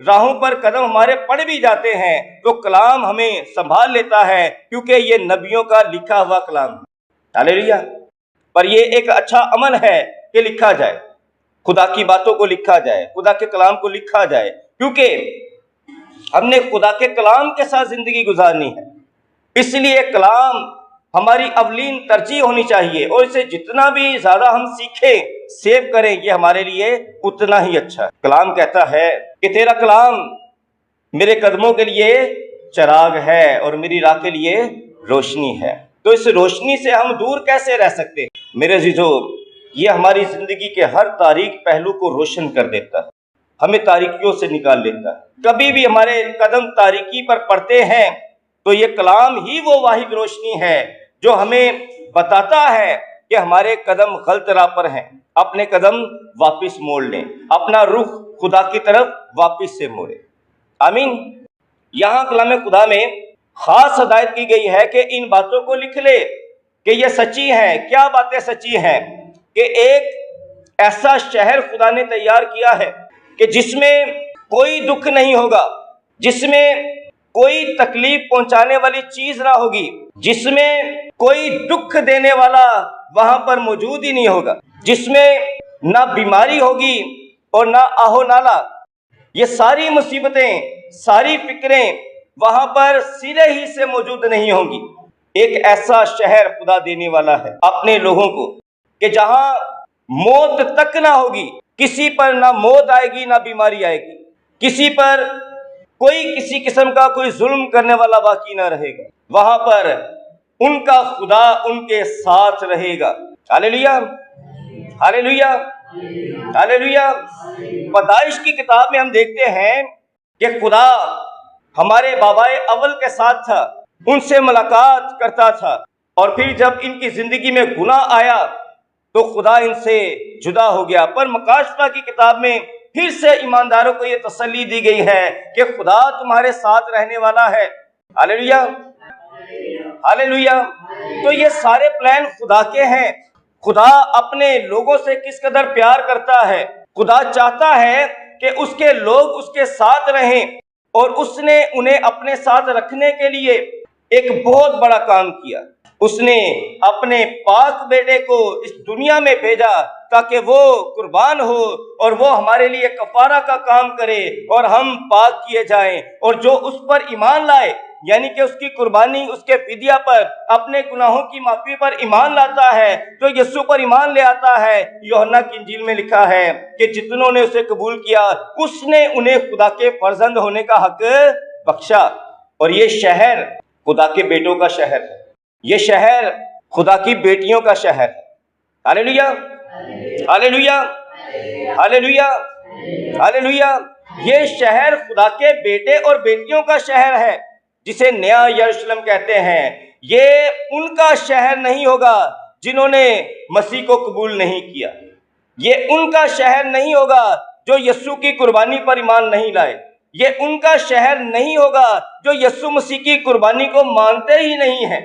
راہوں پر قدم ہمارے پڑ بھی جاتے ہیں تو کلام ہمیں سنبھال لیتا ہے، کیونکہ یہ نبیوں کا لکھا ہوا کلام ہے۔ ہاللیلویہ۔ پر یہ ایک اچھا عمل ہے کہ لکھا جائے، خدا کی باتوں کو لکھا جائے، خدا کے کلام کو لکھا جائے، کیونکہ ہم نے خدا کے کلام کے ساتھ زندگی گزارنی ہے۔ اس لیے کلام ہماری اولین ترجیح ہونی چاہیے، اور اسے جتنا بھی زیادہ ہم سیکھیں، سیو کریں، یہ ہمارے لیے اتنا ہی اچھا ہے۔ کلام کہتا ہے کہ تیرا کلام میرے قدموں کے لیے چراغ ہے اور میری راہ کے لیے روشنی ہے۔ تو اس روشنی سے ہم دور کیسے رہ سکتے ہیں؟ میرے عزیزو، یہ ہماری زندگی کے ہر تاریک پہلو کو روشن کر دیتا ہے، ہمیں تاریکیوں سے نکال لیتا ہے۔ کبھی بھی ہمارے قدم تاریکی پر پڑتے ہیں تو یہ کلام ہی وہ واحد روشنی ہے جو ہمیں بتاتا ہے کہ ہمارے قدم غلط راہ پر ہیں، اپنے قدم واپس موڑ لیں، اپنا رخ خدا کی طرف واپس سے موڑیں۔ آمین۔ یہاں کلام خدا میں خاص ہدایت کی گئی ہے کہ ان باتوں کو لکھ لے کہ یہ سچی ہیں۔ کیا باتیں سچی ہیں؟ کہ ایک ایسا شہر خدا نے تیار کیا ہے کہ جس میں کوئی دکھ نہیں ہوگا، جس میں کوئی تکلیف پہنچانے والی چیز نہ ہوگی، جس میں کوئی دکھ دینے والا وہاں پر موجود ہی نہیں ہوگا، جس میں نہ بیماری ہوگی اور نہ آہو نالا۔ یہ ساری مصیبتیں، ساری فکریں وہاں پر سرے ہی سے موجود نہیں ہوں گی۔ ایک ایسا شہر خدا دینے والا ہے اپنے لوگوں کو کہ جہاں موت تک نہ ہوگی، کسی پر نہ موت آئے گی نہ بیماری آئے گی، کسی پر کوئی کسی قسم کا کوئی ظلم کرنے والا باقی نہ رہے گا۔ وہاں پر ان کا خدا ان کے ساتھ رہے گا۔ ہاللیلویہ، ہاللیلویہ، ہاللیلویہ۔ پیدائش کی کتاب میں ہم دیکھتے ہیں کہ خدا ہمارے بابائے اول کے ساتھ تھا، ان سے ملاقات کرتا تھا، اور پھر جب ان کی زندگی میں گناہ آیا تو خدا ان سے جدا ہو گیا۔ پر مکاشفہ کی کتاب میں پھر سے ایمانداروں کو یہ تسلی دی گئی ہے کہ خدا تمہارے ساتھ رہنے والا ہے۔ ہاللیلویہ، ہاللیلویہ۔ تو یہ سارے پلان خدا کے ہیں۔ خدا اپنے لوگوں سے کس قدر پیار کرتا ہے۔ خدا چاہتا ہے کہ اس کے لوگ اس کے ساتھ رہیں، اور اس نے انہیں اپنے ساتھ رکھنے کے لیے ایک بہت بڑا کام کیا۔ اس نے اپنے پاک بیٹے کو اس دنیا میں بھیجا تاکہ وہ قربان ہو اور وہ ہمارے لیے کفارہ کا کام کرے اور ہم پاک کیے جائیں۔ اور جو اس پر ایمان لائے، یعنی کہ اس کی قربانی، اس کے فدیہ پر، اپنے گناہوں کی معافی پر ایمان لاتا ہے، جو یسوع پر ایمان لے آتا ہے، یوحنا کی انجیل میں لکھا ہے کہ جتنوں نے اسے قبول کیا اس نے انہیں خدا کے فرزند ہونے کا حق بخشا۔ اور یہ شہر خدا کے بیٹوں کا شہر ہے، یہ شہر خدا کی بیٹیوں کا شہر ہے۔ ہاللیلویہ، ہاللیلویہ، ہاللیلویہ، ہاللیلویہ۔ یہ شہر خدا کے بیٹے اور بیٹیوں کا شہر ہے جسے نیا یروشلم کہتے ہیں۔ یہ ان کا شہر نہیں ہوگا جنہوں نے مسیح کو قبول نہیں کیا، یہ ان کا شہر نہیں ہوگا جو یسوع کی قربانی پر ایمان نہیں لائے، یہ ان کا شہر نہیں ہوگا جو یسوع مسیح کی قربانی کو مانتے ہی نہیں ہیں،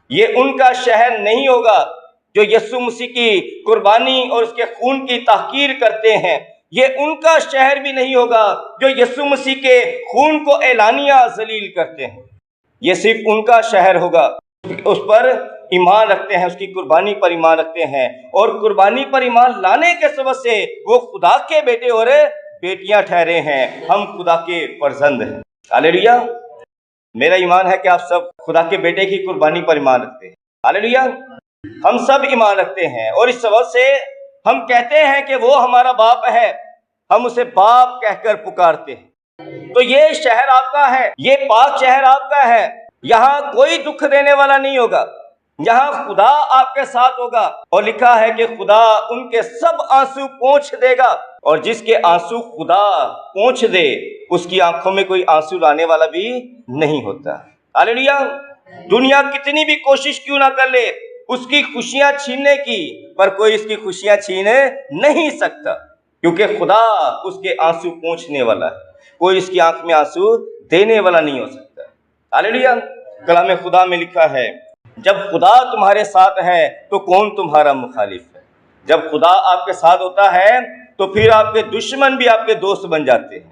یہ ان کا شہر نہیں ہوگا جو یسوع مسیح کی قربانی اور اس کے خون کی تحقیر کرتے ہیں، یہ ان کا شہر بھی نہیں ہوگا جو یسوع مسیح کے خون کو اعلانیہ ذلیل کرتے ہیں۔ یہ صرف ان کا شہر ہوگا اس پر ایمان رکھتے ہیں، اس کی قربانی پر ایمان رکھتے ہیں، اور قربانی پر ایمان لانے کے سبب سے وہ خدا کے بیٹے اور بیٹیاں ٹھہرے ہیں، ہم خدا کے فرزند ہیں۔ ہاللیلویہ۔ میرا ایمان ہے کہ آپ سب خدا کے بیٹے کی قربانی پر ایمان رکھتے ہیں۔ ہاللیلویہ۔ ہم سب ایمان رکھتے ہیں، اور اس سبب سے ہم کہتے ہیں کہ وہ ہمارا باپ ہے، ہم اسے باپ کہہ کر پکارتے ہیں۔ تو یہ شہر آپ کا ہے، یہ پاک شہر آپ کا ہے، یہاں کوئی دکھ دینے والا نہیں ہوگا، یہاں خدا آپ کے ساتھ ہوگا، اور لکھا ہے کہ خدا ان کے سب آنسو پوچھ دے گا، اور جس کے آنسو خدا پوچھ دے اس کی آنکھوں میں کوئی آنسو لانے والا بھی نہیں ہوتا۔ ہاللیلویہ۔ دنیا کتنی بھی کوشش کیوں نہ کر لے اس کی خوشیاں چھیننے کی، پر کوئی اس کی خوشیاں چھین نہیں سکتا، کیونکہ خدا اس کے آنسو پوچھنے والا ہے، کوئی اس کی آنکھ میں آنسو دینے والا نہیں ہو سکتا۔ ہاللیلویہ۔ کلام خدا میں لکھا ہے جب خدا تمہارے ساتھ ہے تو کون تمہارا مخالف ہے؟ جب خدا آپ کے ساتھ ہوتا ہے تو پھر آپ کے دشمن بھی آپ کے دوست بن جاتے ہیں۔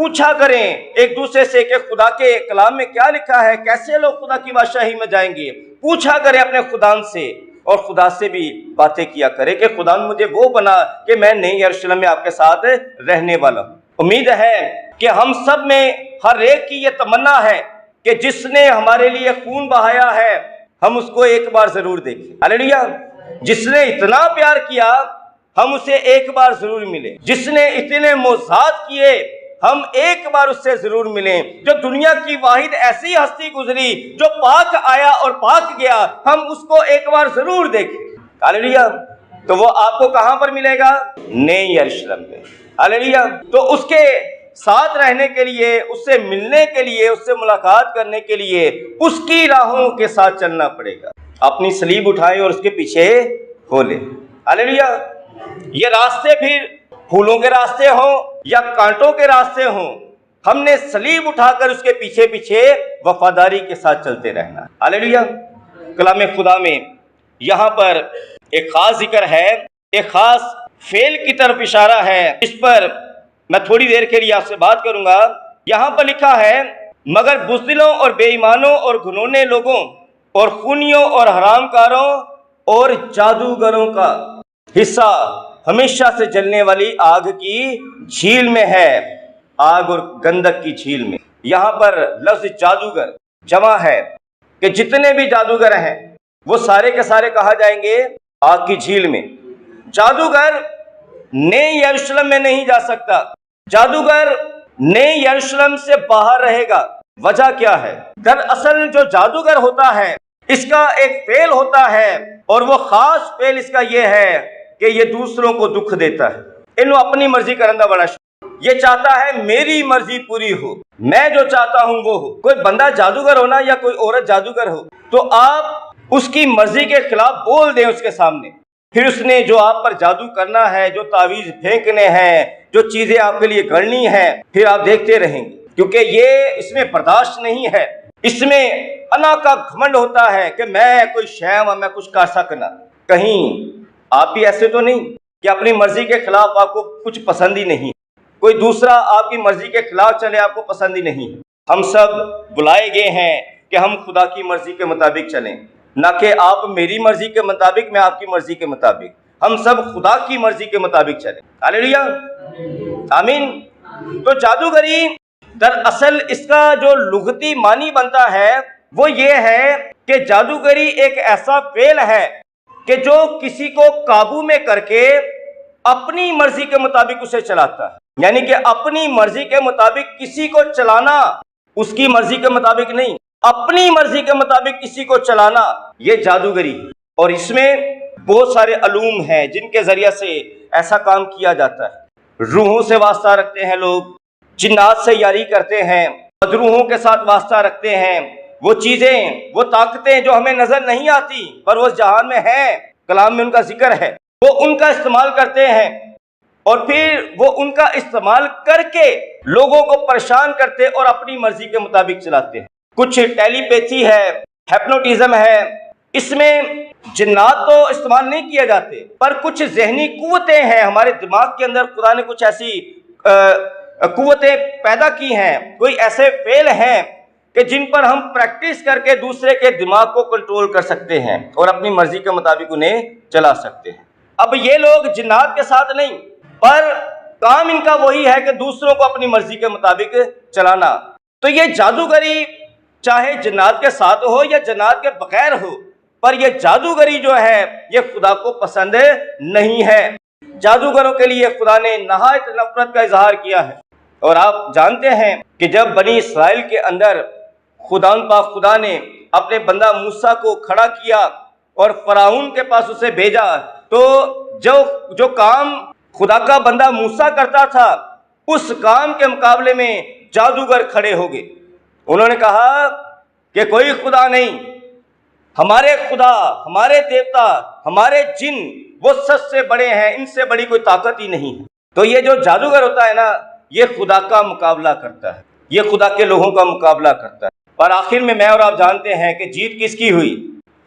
پوچھا کریں ایک دوسرے سے کہ خدا کے کلام میں کیا لکھا ہے، کیسے لوگ خدا کی بادشاہی میں جائیں گے۔ پوچھا کریں اپنے خدا سے، اور خدا سے بھی باتیں کیا کرے کہ خدا مجھے وہ بنا کہ میں نئی یروشلم میں آپ کے ساتھ رہنے والا ہوں۔ امید ہے کہ ہم سب میں ہر ایک کی یہ تمنا ہے کہ جس نے ہمارے لیے خون بہایا ہے ہم اس کو ایک بار ضرور دیکھیں۔ ہاللیلویا۔ جس نے اتنا پیار کیا ہم اسے ایک بار ضرور ملیں، جس نے اتنے معجزات کیے ہم ایک بار اس سے ضرور ملیں، جو دنیا کی واحد ایسی ہستی گزری جو پاک آیا اور پاک گیا ہم اس کو ایک بار ضرور دیکھیں۔ ہاللیلویا۔ تو وہ آپ کو کہاں پر ملے گا؟ نئی یروشلم میں۔ ہاللیلویا۔ تو اس کے ساتھ رہنے کے لیے، اس سے ملنے کے لیے، اس سے ملاقات کرنے کے لیے اس کی راہوں کے ساتھ چلنا پڑے گا۔ اپنی صلیب اٹھائیں اور اس کے پیچھے ہو لیں۔ ہاللیلویا۔ یہ راستے پھر پھولوں کے راستے ہوں یا کانٹوں کے راستے ہوں، ہم نے صلیب اٹھا کر اس کے پیچھے پیچھے وفاداری کے ساتھ چلتے رہنا۔ ہاللیلویا۔ کلام خدا میں یہاں پر ایک خاص ذکر ہے، ایک خاص فعل کی طرف اشارہ ہے، اس پر میں تھوڑی دیر کے لیے آپ سے بات کروں گا۔ یہاں پر لکھا ہے مگر بزدلوں اور بے ایمانوں اور گھنونے لوگوں اور خونیوں اور حرام کاروں اور جادوگروں کا حصہ ہمیشہ سے جلنے والی آگ کی جھیل میں ہے، آگ اور گندک کی جھیل میں۔ یہاں پر لفظ جادوگر جمع ہے کہ جتنے بھی جادوگر ہیں وہ سارے کے سارے کہا جائیں گے آگ کی جھیل میں۔ جادوگر نئی یروشلم میں نہیں جا سکتا، جادوگر نئی یروشلم سے باہر رہے گا۔ وجہ کیا ہے؟ دراصل جو جادوگر ہوتا ہے اس کا ایک فعل ہوتا ہے، اور وہ خاص فعل اس کا یہ ہے کہ یہ دوسروں کو دکھ دیتا ہے۔ انہوں اپنی مرضی کرندہ بڑا یہ چاہتا ہے میری مرضی پوری ہو، میں جو چاہتا ہوں وہ ہو۔ کوئی بندہ جادوگر ہونا یا کوئی عورت جادوگر ہو تو آپ اس کی مرضی کے خلاف بول دیں اس کے سامنے، پھر اس نے جو آپ پر جادو کرنا ہے، جو تعویذ پھینکنے ہیں، جو چیزیں آپ کے لیے گڑنی ہیں، پھر آپ دیکھتے رہیں گے، کیونکہ یہ اس میں برداشت نہیں ہے۔ اس میں انا کا گھمنڈ ہوتا ہے کہ میں کوئی شے ہوں، میں کچھ کر سکنا۔ کہیں آپ بھی ایسے تو نہیں کہ اپنی مرضی کے خلاف آپ کو کچھ پسند ہی نہیں، کوئی دوسرا آپ کی مرضی کے خلاف چلے آپ کو پسند ہی نہیں۔ ہم سب بلائے گئے ہیں کہ ہم خدا کی مرضی کے مطابق چلیں، نہ کہ آپ میری مرضی کے مطابق، میں آپ کی مرضی کے مطابق۔ ہم سب خدا کی مرضی کے مطابق چلیں۔ ہاللیلویا۔ آمین۔ تو جادوگری دراصل اس کا جو لغتی معنی بنتا ہے وہ یہ ہے کہ جادوگری ایک ایسا فعل ہے کہ جو کسی کو قابو میں کر کے اپنی مرضی کے مطابق اسے چلاتا ہے، یعنی کہ اپنی مرضی کے مطابق کسی کو چلانا، اس کی مرضی کے مطابق نہیں، اپنی مرضی کے مطابق کسی کو چلانا، یہ جادوگری ہے۔ اور اس میں بہت سارے علوم ہیں جن کے ذریعے سے ایسا کام کیا جاتا ہے۔ روحوں سے واسطہ رکھتے ہیں لوگ، جنات سے یاری کرتے ہیں، بدروحوں کے ساتھ واسطہ رکھتے ہیں، وہ چیزیں، وہ طاقتیں جو ہمیں نظر نہیں آتی پر وہ جہان میں ہیں، کلام میں ان کا ذکر ہے، وہ ان کا استعمال کرتے ہیں، اور پھر وہ ان کا استعمال کر کے لوگوں کو پریشان کرتے اور اپنی مرضی کے مطابق چلاتے ہیں۔ کچھ ٹیلی پیتھی ہے، ہیپنوٹزم ہے، اس میں جنات تو استعمال نہیں کیے جاتے، پر کچھ ذہنی قوتیں ہیں ہمارے دماغ کے اندر، خدا نے کچھ ایسی قوتیں پیدا کی ہیں، کوئی ایسے فعل ہیں کہ جن پر ہم پریکٹس کر کے دوسرے کے دماغ کو کنٹرول کر سکتے ہیں اور اپنی مرضی کے مطابق انہیں چلا سکتے ہیں۔ اب یہ لوگ جنات کے ساتھ نہیں، پر کام ان کا وہی ہے کہ دوسروں کو اپنی مرضی کے مطابق چلانا۔ تو یہ جادوگری چاہے جنات کے ساتھ ہو یا جنات کے بغیر ہو، پر یہ جادوگری جو ہے یہ خدا کو پسند نہیں ہے۔ جادوگروں کے لیے خدا نے نہایت نفرت کا اظہار کیا ہے، اور آپ جانتے ہیں کہ جب بنی اسرائیل کے اندر خدا نے اپنے بندہ موسیٰ کو کھڑا کیا اور فرعون کے پاس اسے بھیجا، تو جو کام خدا کا بندہ موسیٰ کرتا تھا اس کام کے مقابلے میں جادوگر کھڑے ہو گئے۔ انہوں نے کہا کہ کوئی خدا نہیں، ہمارے خدا، ہمارے دیوتا، ہمارے جن وہ سب سے بڑے ہیں، ان سے بڑی کوئی طاقت ہی نہیں ہے۔ تو یہ جو جادوگر ہوتا ہے نا، یہ خدا کا مقابلہ کرتا ہے، یہ خدا کے لوگوں کا مقابلہ کرتا ہے، اور آخر میں اور آپ جانتے ہیں کہ جیت کس کی ہوئی؟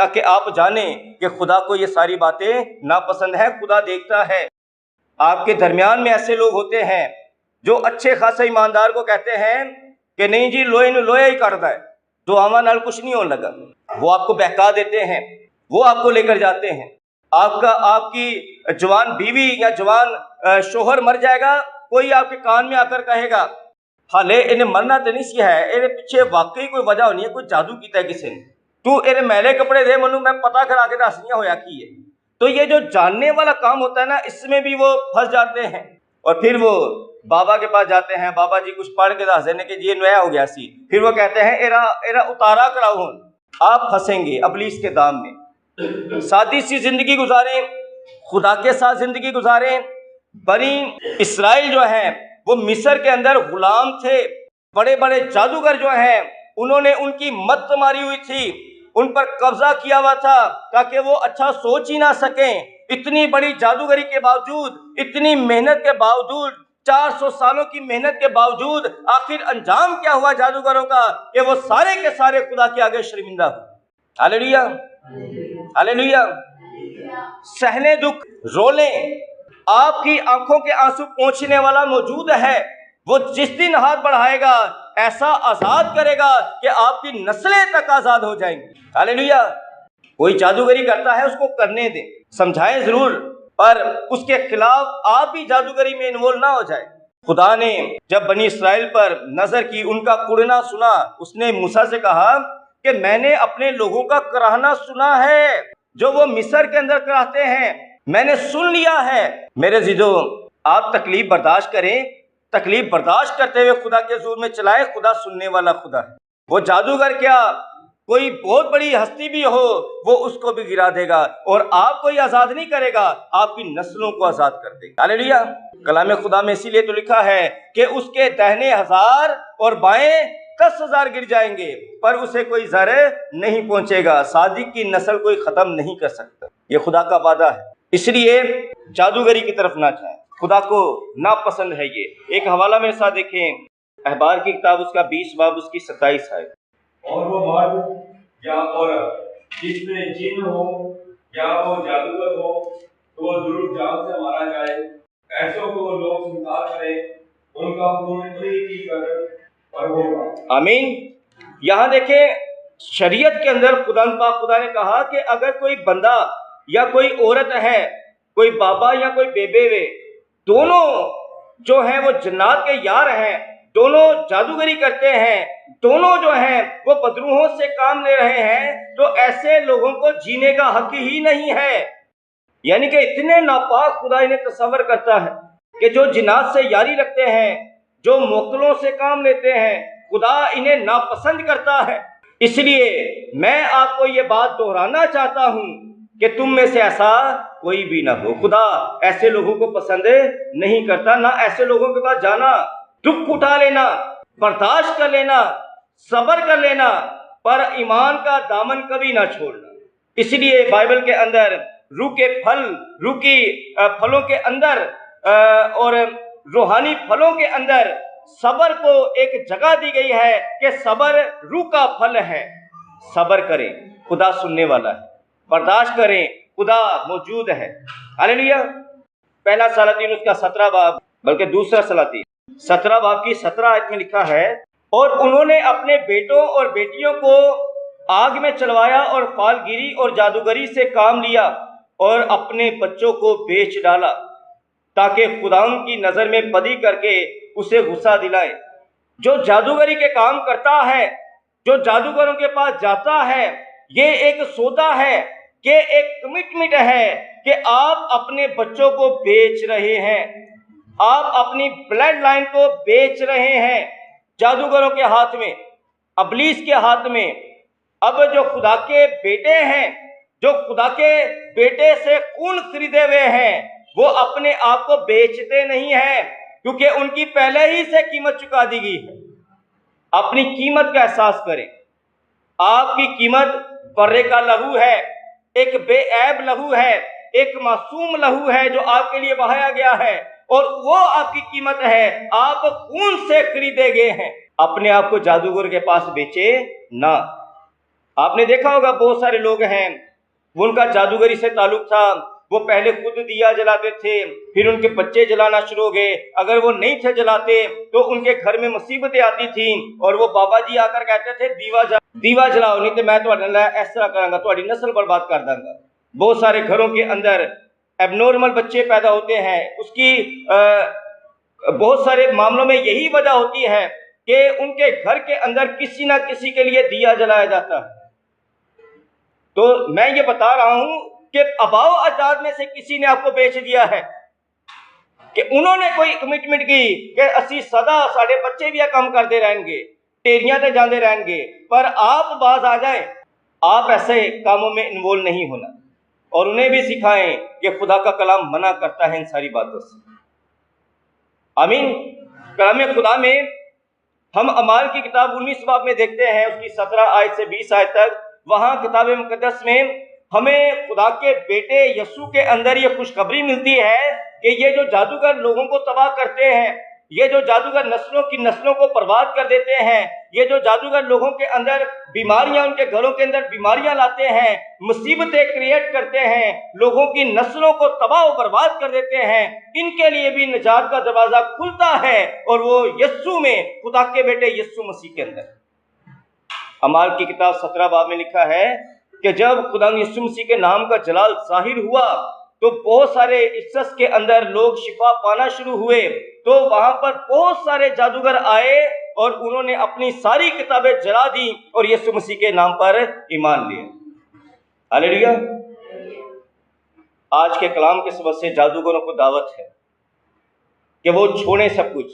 تاکہ آپ جانیں کہ خدا کو یہ ساری باتیں ناپسند ہیں، خدا دیکھتا ہے۔ آپ کے درمیان میں ایسے لوگ ہوتے ہیں جو اچھے خاصے ایماندار کو کہتے ہیں کہ نہیں جی لوہے نو لوہا ہی کٹدا ہے، دعاواں نال کچھ نہیں ہونے لگا۔ وہ آپ کو بہکا دیتے ہیں، وہ آپ کو لے کر جاتے ہیں۔ آپ کی جوان بیوی یا جوان شوہر مر جائے گا، کوئی آپ کے کان میں آ کر کہے گا حالے انہیں مرنا تو نہیں سی ہے، انہیں پیچھے واقعی کوئی وجہ ہونی ہے، کوئی جادو کیتا ہے کسی نے، تو انہیں میلے کپڑے دے منو میں پتہ کرا کے دس نہیں ہویا کی ہے۔ تو یہ جو جاننے والا کام ہوتا ہے نا، اس میں بھی وہ پھنس جاتے ہیں، اور پھر وہ بابا کے پاس جاتے ہیں، بابا جی کچھ پڑھ کے دس دینے کہ یہ نیا ہو گیا سی، پھر وہ کہتے ہیں ایرا اتارا کراؤ ہوں۔ آپ پھنسیں گے ابلیس کے دام میں۔ سادی سی زندگی گزاریں، خدا کے ساتھ زندگی گزاریں۔ بنی اسرائیل جو ہیں وہ مصر کے اندر غلام تھے، بڑے بڑے جادوگر جو ہیں انہوں نے ان کی مت ماری ہوئی تھی، ان پر قبضہ کیا ہوا تھا تاکہ وہ اچھا سوچ ہی نہ سکیں۔ اتنی بڑی جادوگری کے باوجود، اتنی محنت کے باوجود، 400 سالوں کی محنت کے باوجود آخر انجام کیا ہوا جادوگروں کا کہ وہ سارے کے سارے خدا کے آگے شرمندہ ہوئے۔ ہاللیلویا، ہاللیلویا۔ سہنے دکھ، رولیں، آپ کی آنکھوں کے آنسو پوچھنے والا موجود ہے، وہ جس دن ہاتھ بڑھائے گا ایسا آزاد کرے گا کہ آپ کی نسلیں تک آزاد ہو جائیں گی۔ ہاللیلویا۔ کوئی جادوگری کرتا ہے اس کو کرنے دیں، سمجھائیں ضرور، پر اس کے خلاف آپ بھی جادوگری میں انوالو نہ ہو جائے۔ خدا نے جب بنی اسرائیل پر نظر کی، ان کا کڑنا سنا، اس نے موسیٰ سے کہا کہ میں نے اپنے لوگوں کا کراہنا سنا ہے جو وہ مصر کے اندر کراہتے ہیں، میں نے سن لیا ہے۔ میرے عزیزو، آپ تکلیف برداشت کریں، تکلیف برداشت کرتے ہوئے خدا کے حضور میں چلائیں، خدا سننے والا خدا ہے۔ وہ جادوگر کیا، کوئی بہت بڑی ہستی بھی ہو وہ اس کو بھی گرا دے گا، اور آپ کو ہی آزاد نہیں کرے گا، آپ کی نسلوں کو آزاد کر دے گا۔ ہاللیلویا۔ کلام خدا میں اسی لیے تو لکھا ہے کہ اس کے دہنے 1000 اور بائیں 10,000 گر جائیں گے پر اسے کوئی زر نہیں پہنچے گا۔ صادق کی نسل کوئی ختم نہیں کر سکتا، یہ خدا کا وعدہ ہے۔ اس لیے جادوگری کی طرف نہ جائیں، خدا کو ناپسند ہے یہ۔ ایک حوالہ میرے ساتھ دیکھیں، احبار کی کتاب اس کا 20 باب اس کی 27 ہے۔ اور وہ مرد یا عورت جس میں جن ہو یا وہ جادوگر ہو تو وہ ضرور جان سے مارا جائے، ایسوں کو لوگ سنسار کریں، ان کا خون انگلی کی قدر پر ہوگا۔ آمین۔ یہاں دیکھیں شریعت کے اندر خدا نے کہا کہ اگر کوئی بندہ یا کوئی عورت ہے، کوئی بابا یا کوئی بیبے وے، دونوں جو ہیں وہ جنات کے یار ہیں، دونوں جادوگری کرتے ہیں، دونوں جو ہیں وہ بدروحوں سے کام لے رہے ہیں، تو ایسے لوگوں کو جینے کا حق ہی نہیں ہے۔ یعنی کہ اتنے ناپاک خدا انہیں تصور کرتا ہے کہ جو جنات سے یاری رکھتے ہیں، جو موکلوں سے کام لیتے ہیں، خدا انہیں ناپسند کرتا ہے۔ اس لیے میں آپ کو یہ بات دہرانا چاہتا ہوں کہ تم میں سے ایسا کوئی بھی نہ ہو۔ خدا ایسے لوگوں کو پسند نہیں کرتا، نہ ایسے لوگوں کے پاس جانا، دکھ اٹھا لینا، برداشت کر لینا، صبر کر لینا، پر ایمان کا دامن کبھی نہ چھوڑنا۔ اس لیے بائبل کے اندر روح کے پھلوں کے اندر اور روحانی پھلوں کے اندر صبر کو ایک جگہ دی گئی ہے کہ صبر روح کا پھل ہے۔ صبر کریں، خدا سننے والا ہے، برداشت کریں، خدا موجود ہے۔ ہاللیلویا۔ پہلا سلاطین اس کا 17 باب، بلکہ دوسرا سلاطین 17 باب کی 17 آیت میں لکھا ہے، اور انہوں نے اپنے بیٹوں اور بیٹیوں کو آگ میں چلوایا اور فال گیری اور جادوگری سے کام لیا اور اپنے بچوں کو بیچ ڈالا تاکہ خداوند کی نظر میں بدی کر کے اسے غصہ دلائے۔ جو جادوگری کے کام کرتا ہے، جو جادوگروں کے پاس جاتا ہے، یہ ایک سودا ہے، کہ ایک کمٹمنٹ ہے کہ آپ اپنے بچوں کو بیچ رہے ہیں، آپ اپنی بلڈ لائن کو بیچ رہے ہیں جادوگروں کے ہاتھ میں، ابلیس کے ہاتھ میں۔ اب جو خدا کے بیٹے ہیں، جو خدا کے بیٹے سے خون خریدے ہوئے ہیں، وہ اپنے آپ کو بیچتے نہیں ہیں، کیونکہ ان کی پہلے ہی سے قیمت چکا دی گئی ہے۔ اپنی قیمت کا احساس کریں۔ آپ کی قیمت برے کا لہو ہے، ایک بے عیب لہو ہے، ایک معصوم لہو ہے جو آپ کے لیے بہایا گیا ہے، اور وہ آپ کی قیمت ہے۔ آپ خون سے خریدے گئے ہیں۔ اپنے آپ کو جادوگر کے پاس بیچے نہ۔ آپ نے دیکھا ہوگا بہت سارے لوگ ہیں وہ ان کا جادوگری سے تعلق تھا، وہ پہلے خود دیا جلاتے تھے، پھر ان کے بچے جلانا شروع ہو گئے، اگر وہ نہیں تھے جلاتے تو ان کے گھر میں مصیبتیں آتی تھیں اور وہ بابا جی آ کر کہتے تھے دیوا جلاؤ نہیں تو میں اس طرح کروں گا، تمہاری نسل برباد کر دوں گا۔ بہت سارے گھروں کے اندر ایب نارمل بچے پیدا ہوتے ہیں، اس کی بہت سارے معاملوں میں یہی وجہ ہوتی ہے کہ ان کے گھر کے اندر کسی نہ کسی کے لیے دیا جلایا جاتا ہے۔ تو میں یہ بتا رہا ہوں کہ آباؤ اجداد میں سے کسی نے آپ کو بیچ دیا ہے کہ انہوں نے کوئی کمٹمنٹ کی کہ اسی سدا ساڑھے بچے بھی کام کرتے رہیں گے، ٹیریاں تے جاندے رہیں گے، پر آپ باز آ جائیں، آپ ایسے کاموں میں انوالو نہیں ہونا، اور انہیں بھی سکھائیں کہ خدا کا کلام منع کرتا ہے ان ساری باتوں سے۔ آمین۔ کلام خدا میں ہم اعمال کی کتاب 19 باب میں دیکھتے ہیں، اس کی 17 آیت سے 20 آیت تک، وہاں کتاب مقدس میں ہمیں خدا کے بیٹے یسوع کے اندر یہ خوشخبری ملتی ہے کہ یہ جو جادوگر لوگوں کو تباہ کرتے ہیں، یہ جو جادوگر نسلوں کی نسلوں کو برباد کر دیتے ہیں، یہ جو جادوگر لوگوں کے اندر بیماریاں، ان کے گھروں کے اندر بیماریاں لاتے ہیں، مصیبتیں کریٹ کرتے ہیں، لوگوں کی نسلوں کو تباہ و برباد کر دیتے ہیں، ان کے لیے بھی نجات کا دروازہ کھلتا ہے، اور وہ یسوع میں، خدا کے بیٹے یسوع مسیح کے اندر۔ اعمال کی کتاب 17 باب میں لکھا ہے کہ جب خدا یسوع مسیح کے نام کا جلال ظاہر ہوا تو بہت سارے افسس کے اندر لوگ شفا پانا شروع ہوئے، تو وہاں پر بہت سارے جادوگر آئے اور انہوں نے اپنی ساری کتابیں جلا دی اور یسوع مسیح کے نام پر ایمان لیا۔ ہاللیلویہ۔ آج کے کلام کے سبب سے جادوگروں کو دعوت ہے کہ وہ چھوڑیں سب کچھ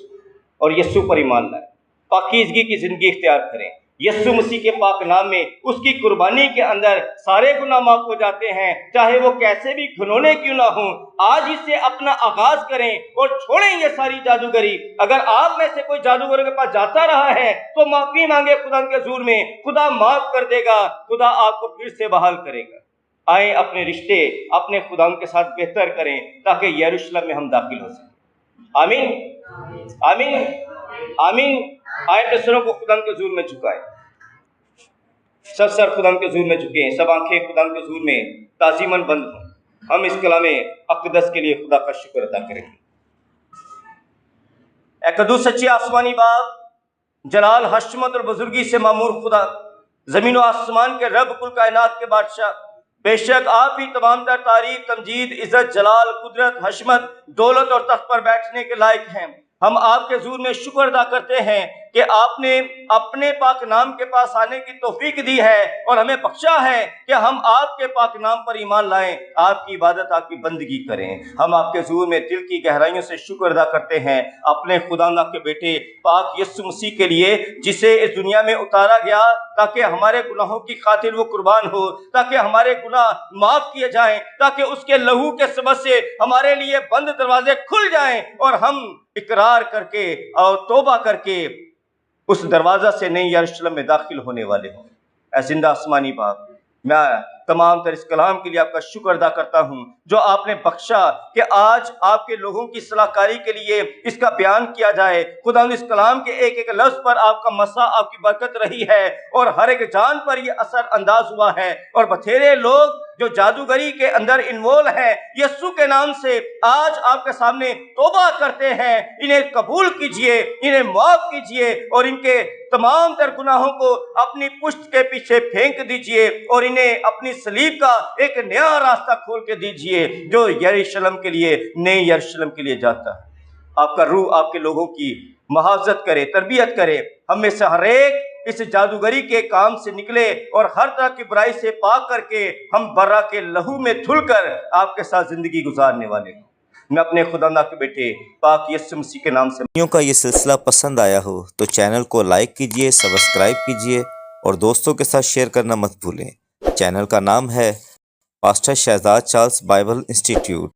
اور یسوع پر ایمان لائیں، پاکیزگی کی زندگی اختیار کریں۔ یسوع مسیح کے پاک نام میں، اس کی قربانی کے اندر سارے گناہ معاف ہو جاتے ہیں، چاہے وہ کیسے بھی گھنونے کیوں نہ ہوں۔ آج اس سے اپنا آغاز کریں اور چھوڑیں یہ ساری جادوگری۔ اگر آپ میں سے کوئی جادوگروں کے پاس جاتا رہا ہے تو معافی مانگے خدا کے حضور میں، خدا معاف کر دے گا، خدا آپ کو پھر سے بحال کرے گا۔ آئیں اپنے رشتے اپنے خدا کے ساتھ بہتر کریں تاکہ یروشلم میں ہم داخل ہو سکیں۔ آمین آمین آمین۔ آئے اپنے سروں کو خدا کے حضور میں جھکائیں، سب سر خدا کے حضور میں جھکیں، سب آنکھیں خدا کے حضور میں تعظیماً بند ہوں۔ ہم اس کلام اقدس کے لیے خدا کا شکر ادا کریں گے۔ اے قدوس سچی آسمانی باپ، جلال، حشمت اور بزرگی سے معمور خدا، زمین و آسمان کے رب، کل کائنات کے بادشاہ، بے شک آپ ہی تمام تر تعریف، تمجید، عزت، جلال، قدرت، حشمت، دولت اور تخت پر بیٹھنے کے لائق ہیں۔ ہم آپ کے حضور میں شکر ادا کرتے ہیں کہ آپ نے اپنے پاک نام کے پاس آنے کی توفیق دی ہے اور ہمیں بخشا ہے کہ ہم آپ کے پاک نام پر ایمان لائیں، آپ کی عبادت، آپ کی بندگی کریں۔ ہم آپ کے حضور میں دل کی گہرائیوں سے شکر ادا کرتے ہیں اپنے خدا کے بیٹے پاک یسوع مسیح کے لیے، جسے اس دنیا میں اتارا گیا تاکہ ہمارے گناہوں کی خاطر وہ قربان ہو، تاکہ ہمارے گناہ معاف کیے جائیں، تاکہ اس کے لہو کے سبب سے ہمارے لیے بند دروازے کھل جائیں اور ہم اقرار کر کے اور توبہ کر کے اس دروازہ سے نئی یروشلم میں داخل ہونے والے ہوں۔ اے زندہ آسمانی باپ، میں تمام تر اس کلام کے لیے آپ کا شکر ادا کرتا ہوں جو آپ نے بخشا کہ آج آپ کے لوگوں کی صلاح کاری کے لیے اس کا بیان کیا جائے۔ خدا اس کلام کے ایک ایک لفظ پر آپ کا مسا، آپ کی برکت رہی ہے اور ہر ایک جان پر یہ اثر انداز ہوا ہے، اور بتھیرے لوگ جو جادوگری کے اندر انوالو ہیں یسوع کے نام سے آج آپ کے سامنے توبہ کرتے ہیں۔ انہیں قبول کیجئے، انہیں معاف کیجئے اور ان کے تمام تر گناہوں کو اپنی پشت کے پیچھے پھینک دیجئے اور انہیں اپنی صلیب کا ایک نیا راستہ کھول کے دیجئے جو یروشلم کے لیے، نئی یروشلم کے لیے جاتا ہے۔ آپ کا روح آپ کے لوگوں کی محافظت کرے، تربیت کرے، ہم میں سے ہر ایک اس جادوگری کے کام سے نکلے اور ہر طرح کی برائی سے پاک کر کے ہم برا کے لہو میں دھل کر آپ کے ساتھ زندگی گزارنے والے ہیں۔ میں اپنے خدا کے بیٹے پاک یسوع مسیح کے نام سے ویڈیو کا یہ سلسلہ پسند آیا ہو تو چینل کو لائک کیجئے، سبسکرائب کیجئے اور دوستوں کے ساتھ شیئر کرنا مت بھولیں۔ چینل کا نام ہے pastor Shahzad Charles Bible institute.